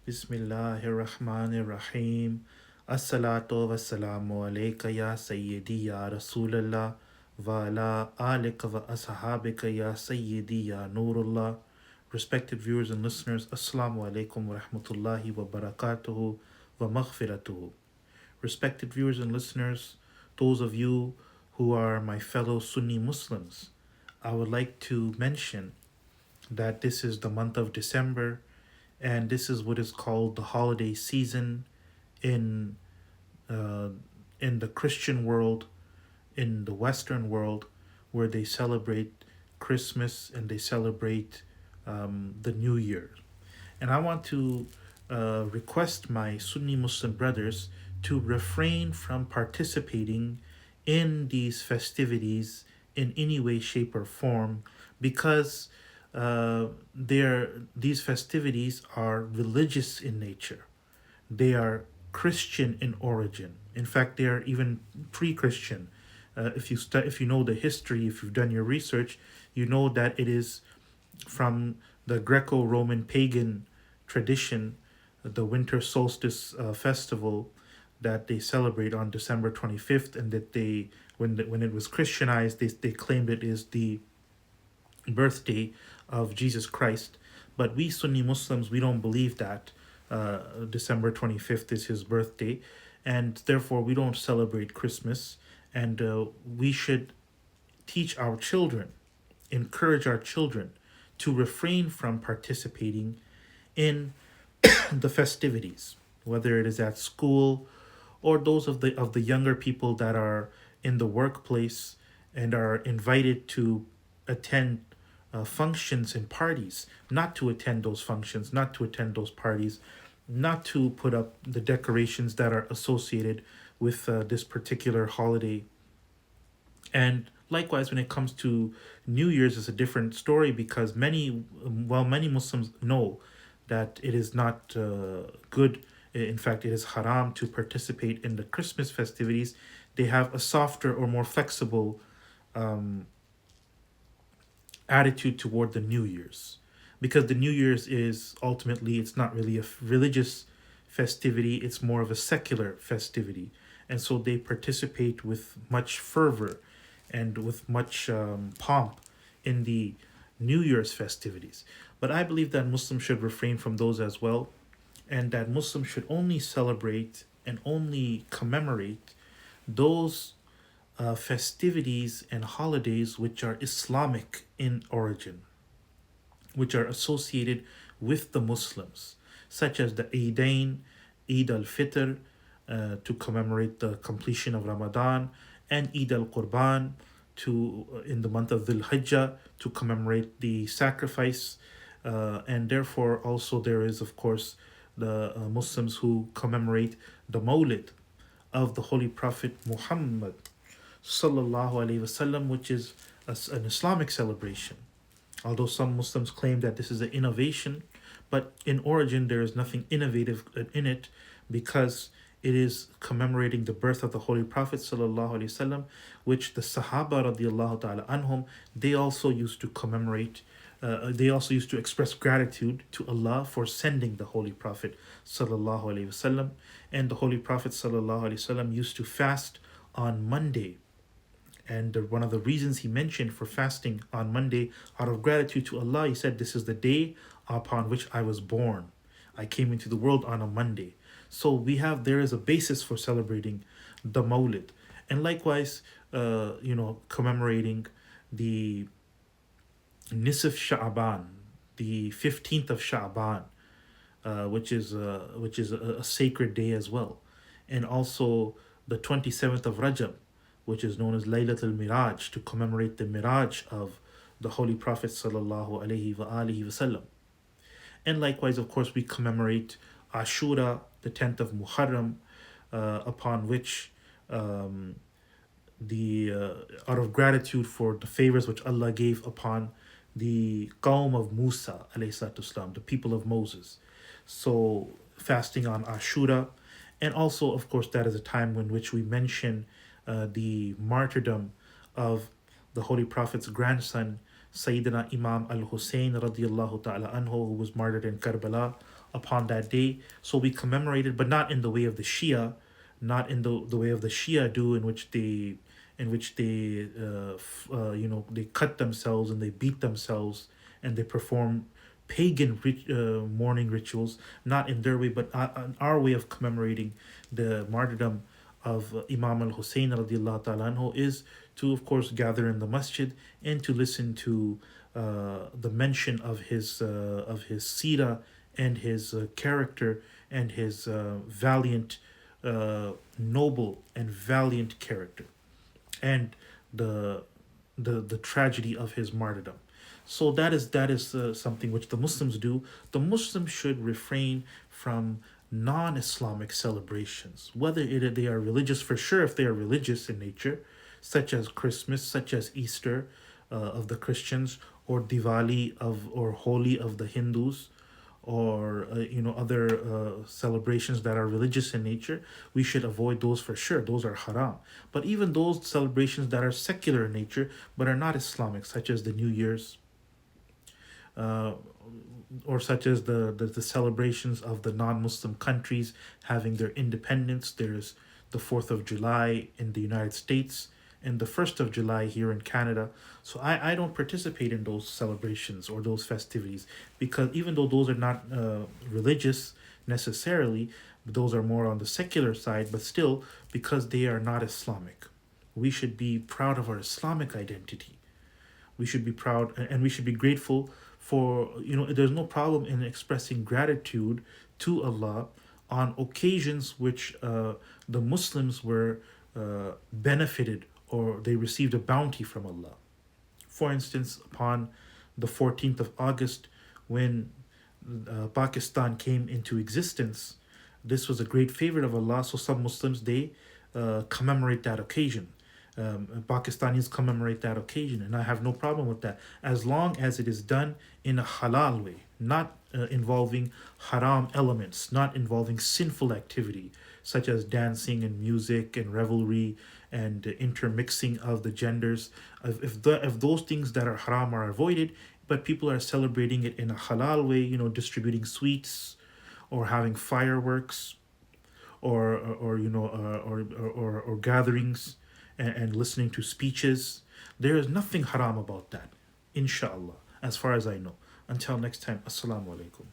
Bismillahirrahmanirrahim. As-salatu was-salamu alayka ya Sayyidi ya Rasulallah wa ala alika wa ashabika ya Sayyidi ya Nurullah. Respected viewers and listeners, Assalamu alaikum wa rahmatullahi wa barakatuhu wa maghfiratuhu. Respected viewers and listeners, those of you who are my fellow Sunni Muslims, I would like to mention that this is the month of December, and this is what is called the holiday season in uh, in the Christian world, in the Western world, where they celebrate Christmas and they celebrate the New Year. And I want to request my Sunni Muslim brothers to refrain from participating in these festivities in any way, shape, or form, because these festivities are religious in nature. They are Christian in origin. In fact, they are even pre-Christian. If you know the history, if you've done your research, you know that it is from the Greco-Roman pagan tradition, the winter solstice festival that they celebrate on December 25th, and that when it was Christianized, they claimed it is the birthday of Jesus Christ. But we Sunni Muslims, we don't believe that December 25th is his birthday, and therefore we don't celebrate Christmas. And we should teach our children, encourage our children to refrain from participating in the festivities, whether it is at school or those of the younger people that are in the workplace and are invited to attend functions and parties, not to attend those functions, not to attend those parties, not to put up the decorations that are associated with this particular holiday. And likewise, when it comes to New Year's, it's a different story, because many Muslims know that it is not good. In fact, it is haram to participate in the Christmas festivities. They have a softer or more flexible attitude toward the New Year's, because the New Year's is ultimately, it's not really a religious festivity, it's more of a secular festivity. And so they participate with much fervor and with much pomp in the New Year's festivities. But I believe that Muslims should refrain from those as well, and that Muslims should only celebrate and only commemorate those festivities and holidays which are Islamic in origin, which are associated with the Muslims, such as the Eidain, Eid al-Fitr, to commemorate the completion of Ramadan, and Eid al-Qurban, in the month of Dhul Hijjah, to commemorate the sacrifice. And therefore also there is, of course, the Muslims who commemorate the Mawlid of the Holy Prophet Muhammad sallallahu alaihi wasallam, which is an Islamic celebration. Although some Muslims claim that this is an innovation, but in origin there is nothing innovative in it, because it is commemorating the birth of the Holy Prophet sallallahu alaihi wasallam, which the Sahaba radiallahu ta'ala anhum, they also used to commemorate. They also used to express gratitude to Allah for sending the Holy Prophet sallallahu alaihi wasallam, and the Holy Prophet sallallahu alaihi wasallam used to fast on Monday. And one of the reasons he mentioned for fasting on Monday, out of gratitude to Allah, he said, "This is the day upon which I was born. I came into the world on a Monday." So there is a basis for celebrating the Mawlid. And likewise, commemorating the Nisf Sha'ban, the 15th of Sha'ban, which is a sacred day as well. And also the 27th of Rajab, which is known as Laylatul Miraj, to commemorate the Miraj of the Holy Prophet sallallahu alaihi wasallam. And likewise, of course, we commemorate Ashura, the 10th of Muharram, upon which out of gratitude for the favors which Allah gave upon the Qawm of Musa alayhi salatu wasalam, the people of Moses. So fasting on Ashura, and also, of course, that is a time in which we mention the martyrdom of the Holy Prophet's grandson, Sayyidina Imam al-Hussein radiallahu ta'ala anhu, who was martyred in Karbala upon that day. So we commemorate it, but not in the way of the Shia, not in the way of the Shia do, in which they they cut themselves and they beat themselves and they perform pagan mourning rituals, not in their way, but on our way of commemorating the martyrdom of Imam al Hussein radiallahu ta'ala anhu is to, of course, gather in the masjid and to listen to the mention of his sira and his character and his noble and valiant character, and the the tragedy of his martyrdom. So that is something which the Muslims do. The Muslims should refrain from non-Islamic celebrations, whether they are religious, for sure, if they are religious in nature, such as Christmas, such as Easter of the Christians, or Diwali or Holi of the Hindus, or other celebrations that are religious in nature. We should avoid those for sure. Those are haram. But even those celebrations that are secular in nature but are not Islamic, such as the New Year's, uh, or such as the celebrations of the non-Muslim countries having their independence. There's the 4th of July in the United States and the 1st of July here in Canada. So I don't participate in those celebrations or those festivities, because even though those are not religious necessarily, those are more on the secular side, but still, because they are not Islamic, we should be proud of our Islamic identity. We should be proud, and we should be grateful for, there's no problem in expressing gratitude to Allah on occasions which the Muslims were benefited, or they received a bounty from Allah. For instance, upon the 14th of August, when Pakistan came into existence, this was a great favorite of Allah. So some Muslims, they commemorate that occasion. Pakistanis commemorate that occasion, and I have no problem with that, as long as it is done in a halal way, not involving haram elements, not involving sinful activity such as dancing and music and revelry and intermixing of the genders. If those things that are haram are avoided, but people are celebrating it in a halal way, distributing sweets or having fireworks, or gatherings, and listening to speeches. There is nothing haram about that, inshallah, as far as I know. Until next time, assalamu alaikum.